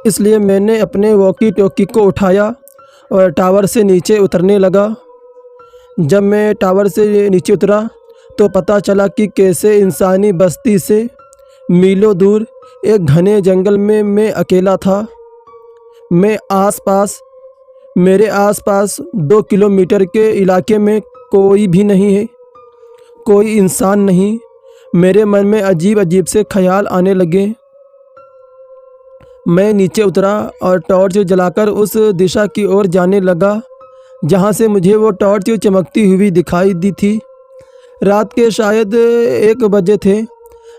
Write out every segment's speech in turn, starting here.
इसलिए मैंने अपने वॉकी टॉकी को उठाया और टावर से नीचे उतरने लगा। जब मैं टावर से नीचे उतरा तो पता चला कि कैसे इंसानी बस्ती से मीलों दूर एक घने जंगल में मैं अकेला था। मेरे आसपास 2 किलोमीटर के इलाके में कोई भी नहीं है, कोई इंसान नहीं। मेरे मन में अजीब अजीब से ख्याल आने लगे। मैं नीचे उतरा और टॉर्च जलाकर उस दिशा की ओर जाने लगा जहाँ से मुझे वो टॉर्च चमकती हुई दिखाई दी थी। रात के शायद 1 बजे थे।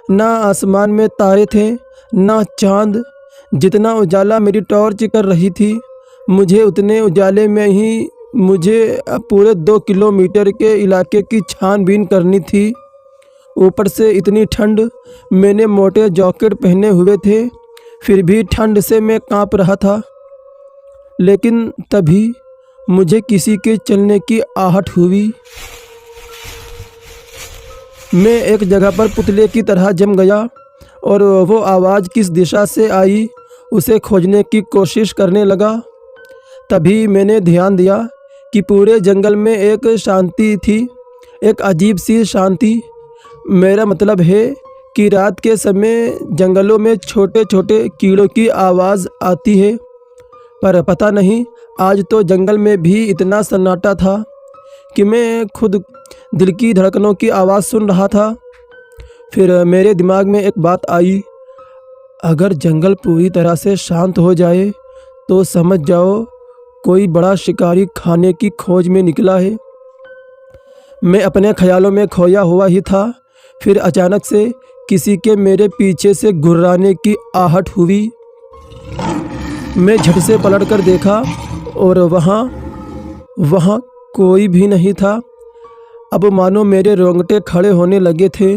ना आसमान में तारे थे, ना चाँद। जितना उजाला मेरी टॉर्च कर रही थी, मुझे उतने उजाले में ही मुझे पूरे 2 किलोमीटर के इलाके की छानबीन करनी थी। ऊपर से इतनी ठंड। मैंने मोटे जैकेट पहने हुए थे, फिर भी ठंड से मैं काँप रहा था। लेकिन तभी मुझे किसी के चलने की आहट हुई। मैं एक जगह पर पुतले की तरह जम गया और वो आवाज़ किस दिशा से आई उसे खोजने की कोशिश करने लगा। तभी मैंने ध्यान दिया कि पूरे जंगल में एक शांति थी, एक अजीब सी शांति। मेरा मतलब है कि रात के समय जंगलों में छोटे छोटे कीड़ों की आवाज़ आती है, पर पता नहीं आज तो जंगल में भी इतना सन्नाटा था कि मैं खुद दिल की धड़कनों की आवाज़ सुन रहा था। फिर मेरे दिमाग में एक बात आई, अगर जंगल पूरी तरह से शांत हो जाए तो समझ जाओ कोई बड़ा शिकारी खाने की खोज में निकला है। मैं अपने ख्यालों में खोया हुआ ही था। फिर अचानक से किसी के मेरे पीछे से गुर्राने की आहट हुई। मैं झट से पलट कर देखा और वहाँ कोई भी नहीं था। अब मानो मेरे रोंगटे खड़े होने लगे थे।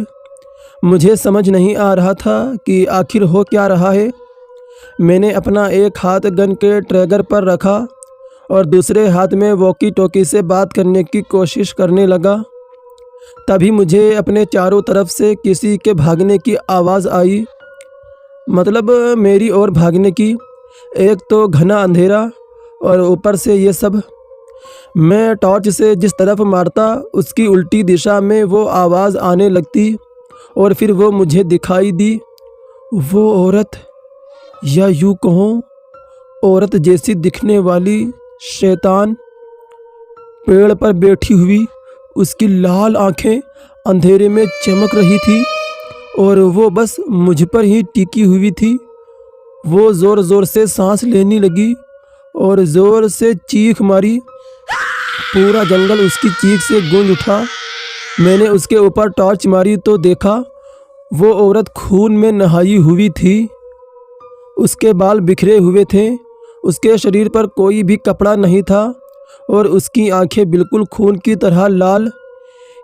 मुझे समझ नहीं आ रहा था कि आखिर हो क्या रहा है। मैंने अपना एक हाथ गन के ट्रिगर पर रखा और दूसरे हाथ में वॉकी टॉकी से बात करने की कोशिश करने लगा। तभी मुझे अपने चारों तरफ से किसी के भागने की आवाज़ आई, मतलब मेरी ओर भागने की। एक तो घना अंधेरा और ऊपर से ये सब। मैं टॉर्च से जिस तरफ मारता उसकी उल्टी दिशा में वो आवाज़ आने लगती और फिर वो मुझे दिखाई दी। वो औरत, या यूँ कहूँ औरत जैसी दिखने वाली शैतान, पेड़ पर बैठी हुई। उसकी लाल आंखें अंधेरे में चमक रही थी और वो बस मुझ पर ही टिकी हुई थी। वो ज़ोर ज़ोर से सांस लेने लगी और ज़ोर से चीख मारी। पूरा जंगल उसकी चीख से गूंज उठा। मैंने उसके ऊपर टॉर्च मारी तो देखा वो औरत खून में नहाई हुई थी। उसके बाल बिखरे हुए थे, उसके शरीर पर कोई भी कपड़ा नहीं था और उसकी आंखें बिल्कुल खून की तरह लाल।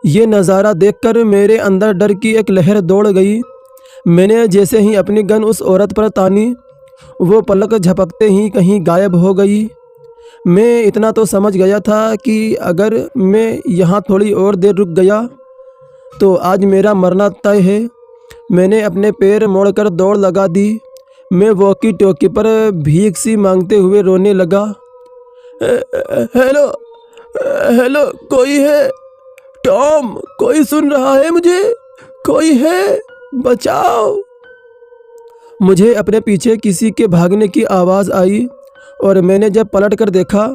ये नज़ारा देखकर मेरे अंदर डर की एक लहर दौड़ गई। मैंने जैसे ही अपनी गन उस औरत पर तानी, वो पलक झपकते ही कहीं गायब हो गई। मैं इतना तो समझ गया था कि अगर मैं यहाँ थोड़ी और देर रुक गया तो आज मेरा मरना तय है। मैंने अपने पैर मोड़कर दौड़ लगा दी। मैं वॉकी टॉकी पर भीख सी मांगते हुए रोने लगा। हेलो हेलो, कोई है? टॉम, कोई सुन रहा है मुझे? कोई है? बचाओ। मुझे अपने पीछे किसी के भागने की आवाज़ आई और मैंने जब पलट कर देखा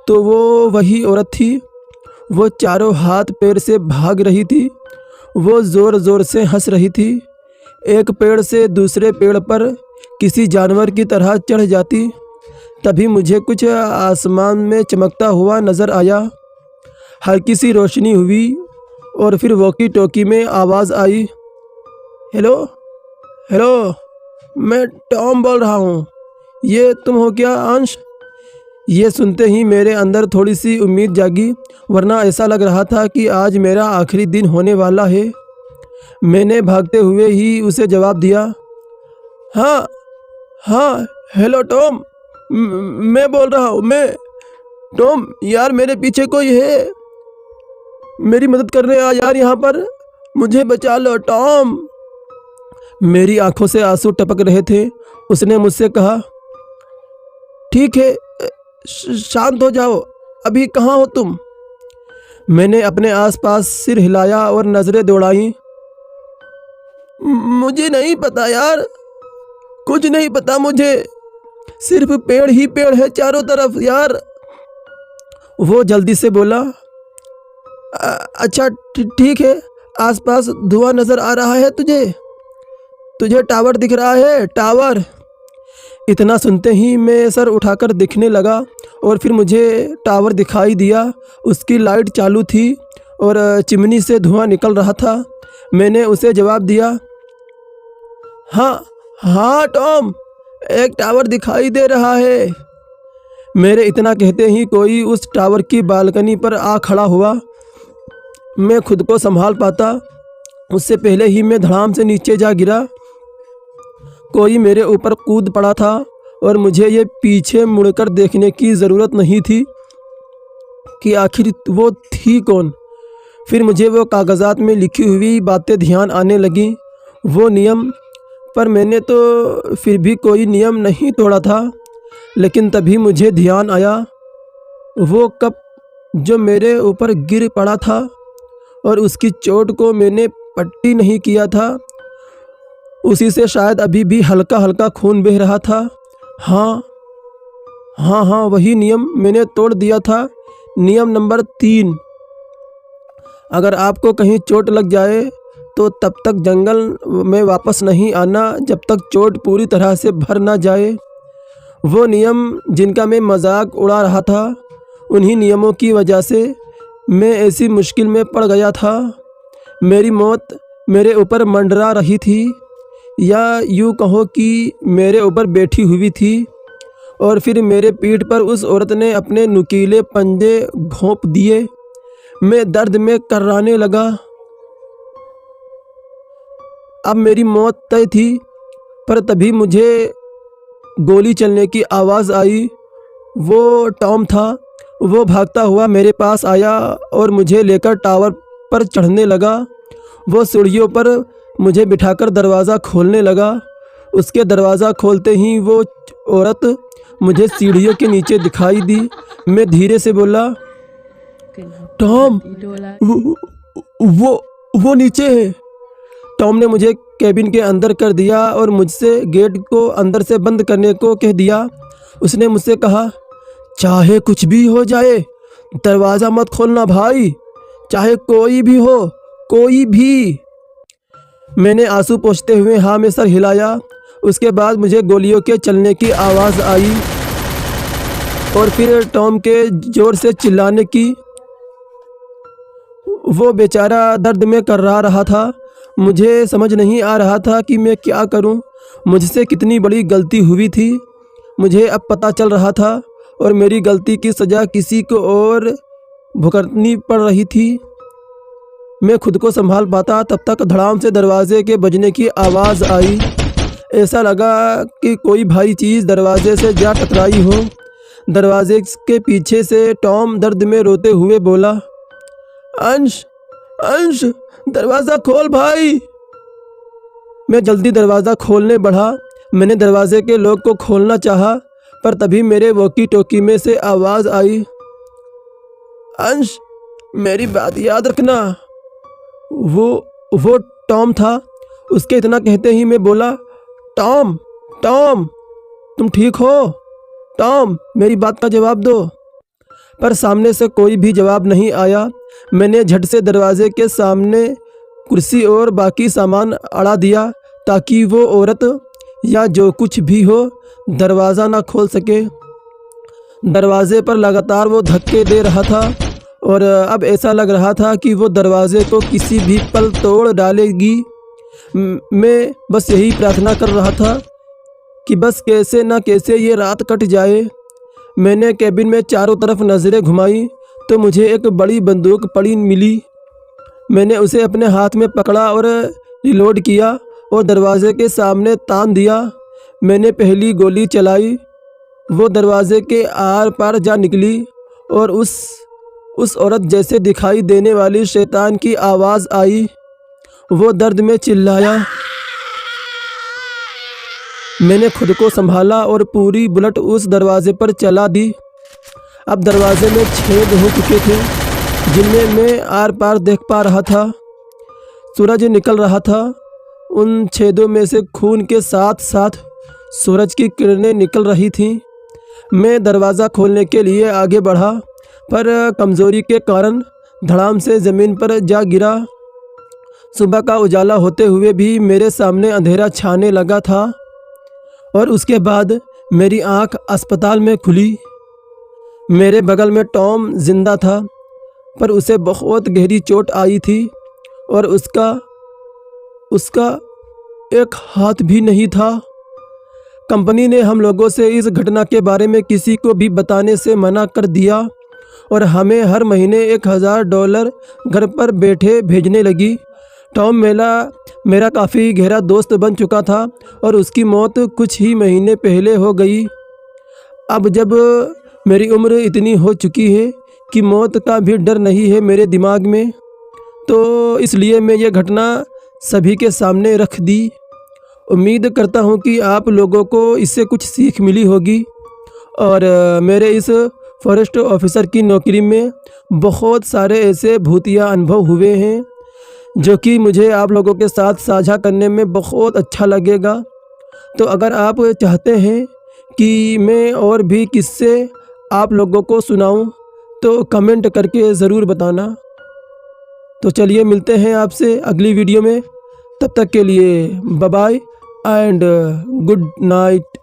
तो वो वही औरत थी। वो चारों हाथ पैर से भाग रही थी। वो ज़ोर ज़ोर से हंस रही थी। एक पेड़ से दूसरे पेड़ पर किसी जानवर की तरह चढ़ जाती। तभी मुझे कुछ आसमान में चमकता हुआ नज़र आया। हल्की सी रोशनी हुई और फिर वॉकी टॉकी में आवाज़ आई, हेलो हेलो, मैं टॉम बोल रहा हूँ। ये तुम हो क्या अंश? ये सुनते ही मेरे अंदर थोड़ी सी उम्मीद जागी, वरना ऐसा लग रहा था कि आज मेरा आखिरी दिन होने वाला है। मैंने भागते हुए ही उसे जवाब दिया, हाँ हाँ, हेलो टॉम, मैं बोल रहा हूँ। मैं टॉम, यार मेरे पीछे कोई है, मेरी मदद करने आ यार, यहाँ पर मुझे बचा लो टॉम। मेरी आंखों से आंसू टपक रहे थे। उसने मुझसे कहा, ठीक है, शांत हो जाओ। अभी कहाँ हो तुम? मैंने अपने आसपास सिर हिलाया और नज़रें दौड़ाई। मुझे नहीं पता यार, कुछ नहीं पता मुझे, सिर्फ पेड़ ही पेड़ है चारों तरफ यार। वो जल्दी से बोला। अच्छा ठीक है, आसपास धुआं नज़र आ रहा है तुझे? तुझे टावर दिख रहा है? टावर? इतना सुनते ही मैं सर उठाकर देखने लगा और फिर मुझे टावर दिखाई दिया। उसकी लाइट चालू थी और चिमनी से धुआं निकल रहा था। मैंने उसे जवाब दिया, हाँ हाँ टॉम, एक टावर दिखाई दे रहा है। मेरे इतना कहते ही कोई उस टावर की बालकनी पर आ खड़ा हुआ। मैं खुद को संभाल पाता उससे पहले ही मैं धड़ाम से नीचे जा गिरा। कोई मेरे ऊपर कूद पड़ा था और मुझे ये पीछे मुड़कर देखने की ज़रूरत नहीं थी कि आखिर वो थी कौन। फिर मुझे वो कागज़ात में लिखी हुई बातें ध्यान आने लगी, वो नियम। पर मैंने तो फिर भी कोई नियम नहीं तोड़ा था। लेकिन तभी मुझे ध्यान आया, वो कप जो मेरे ऊपर गिर पड़ा था और उसकी चोट को मैंने पट्टी नहीं किया था, उसी से शायद अभी भी हल्का हल्का खून बह रहा था। हाँ हाँ हाँ, वही नियम मैंने तोड़ दिया था। नियम नंबर 3, अगर आपको कहीं चोट लग जाए तो तब तक जंगल में वापस नहीं आना जब तक चोट पूरी तरह से भर ना जाए। वो नियम जिनका मैं मजाक उड़ा रहा था, उन्हीं नियमों की वजह से मैं ऐसी मुश्किल में पड़ गया था। मेरी मौत मेरे ऊपर मंडरा रही थी, या यूँ कहो कि मेरे ऊपर बैठी हुई थी। और फिर मेरे पीठ पर उस औरत ने अपने नुकीले पंजे घोंप दिए। मैं दर्द में कर्राने लगा। अब मेरी मौत तय थी। पर तभी मुझे गोली चलने की आवाज़ आई। वो टॉम था। वो भागता हुआ मेरे पास आया और मुझे लेकर टावर पर चढ़ने लगा। वो सीढ़ियों पर मुझे बिठाकर दरवाज़ा खोलने लगा। उसके दरवाज़ा खोलते ही वो औरत मुझे सीढ़ियों के नीचे दिखाई दी। मैं धीरे से बोला, टॉम, वो नीचे है। टॉम ने मुझे कैबिन के अंदर कर दिया और मुझसे गेट को अंदर से बंद करने को कह दिया। उसने मुझसे कहा, चाहे कुछ भी हो जाए दरवाज़ा मत खोलना भाई, चाहे कोई भी हो, कोई भी। मैंने आंसू पोंछते हुए हाँ में सर हिलाया। उसके बाद मुझे गोलियों के चलने की आवाज़ आई और फिर टॉम के ज़ोर से चिल्लाने की। वो बेचारा दर्द में कर्रा रहा था। मुझे समझ नहीं आ रहा था कि मैं क्या करूं। मुझसे कितनी बड़ी गलती हुई थी मुझे अब पता चल रहा था, और मेरी गलती की सज़ा किसी को और भुगतनी पड़ रही थी। मैं खुद को संभाल पाता तब तक धड़ाम से दरवाजे के बजने की आवाज़ आई। ऐसा लगा कि कोई भारी चीज़ दरवाजे से जा टकराई हो। दरवाजे के पीछे से टॉम दर्द में रोते हुए बोला, अंश, अंश, दरवाज़ा खोल भाई। मैं जल्दी दरवाज़ा खोलने बढ़ा। मैंने दरवाजे के लॉक को खोलना चाहा, पर तभी मेरे वॉकी टॉकी में से आवाज़ आई, अंश, मेरी बात याद रखना। वो टॉम था। उसके इतना कहते ही मैं बोला, टॉम, टॉम, तुम ठीक हो? टॉम, मेरी बात का जवाब दो। पर सामने से कोई भी जवाब नहीं आया। मैंने झट से दरवाजे के सामने कुर्सी और बाकी सामान अड़ा दिया ताकि वो औरत या जो कुछ भी हो दरवाज़ा ना खोल सके। दरवाजे पर लगातार वो धक्के दे रहा था और अब ऐसा लग रहा था कि वो दरवाजे को किसी भी पल तोड़ डालेगी। मैं बस यही प्रार्थना कर रहा था कि बस कैसे ना कैसे ये रात कट जाए। मैंने कैबिन में चारों तरफ नज़रें घुमाई तो मुझे एक बड़ी बंदूक पड़ी मिली। मैंने उसे अपने हाथ में पकड़ा और रिलोड किया और दरवाजे के सामने तान दिया। मैंने पहली गोली चलाई। वो दरवाजे के आर पार जा निकली और उस औरत जैसे दिखाई देने वाली शैतान की आवाज़ आई। वो दर्द में चिल्लाया, मैंने खुद को संभाला और पूरी बुलेट उस दरवाजे पर चला दी। अब दरवाजे में छेद हो चुके थे जिनमें मैं आर पार देख पा रहा था। सूरज निकल रहा था। उन छेदों में से खून के साथ साथ सूरज की किरणें निकल रही थीं। मैं दरवाज़ा खोलने के लिए आगे बढ़ा, पर कमज़ोरी के कारण धड़ाम से ज़मीन पर जा गिरा। सुबह का उजाला होते हुए भी मेरे सामने अंधेरा छाने लगा था और उसके बाद मेरी आंख अस्पताल में खुली। मेरे बगल में टॉम जिंदा था, पर उसे बहुत गहरी चोट आई थी और उसका एक हाथ भी नहीं था। कंपनी ने हम लोगों से इस घटना के बारे में किसी को भी बताने से मना कर दिया और हमें हर महीने $1000 घर पर बैठे भेजने लगी। टॉम मेरा काफ़ी गहरा दोस्त बन चुका था और उसकी मौत कुछ ही महीने पहले हो गई। अब जब मेरी उम्र इतनी हो चुकी है कि मौत का भी डर नहीं है मेरे दिमाग में, तो इसलिए मैं ये घटना सभी के सामने रख दी। उम्मीद करता हूँ कि आप लोगों को इससे कुछ सीख मिली होगी और मेरे इस फॉरेस्ट ऑफिसर की नौकरी में बहुत सारे ऐसे भूतिया अनुभव हुए हैं जो कि मुझे आप लोगों के साथ साझा करने में बहुत अच्छा लगेगा। तो अगर आप चाहते हैं कि मैं और भी किस्से आप लोगों को सुनाऊं तो कमेंट करके ज़रूर बताना। तो चलिए मिलते हैं आपसे अगली वीडियो में। तब तक के लिए bye bye and good night.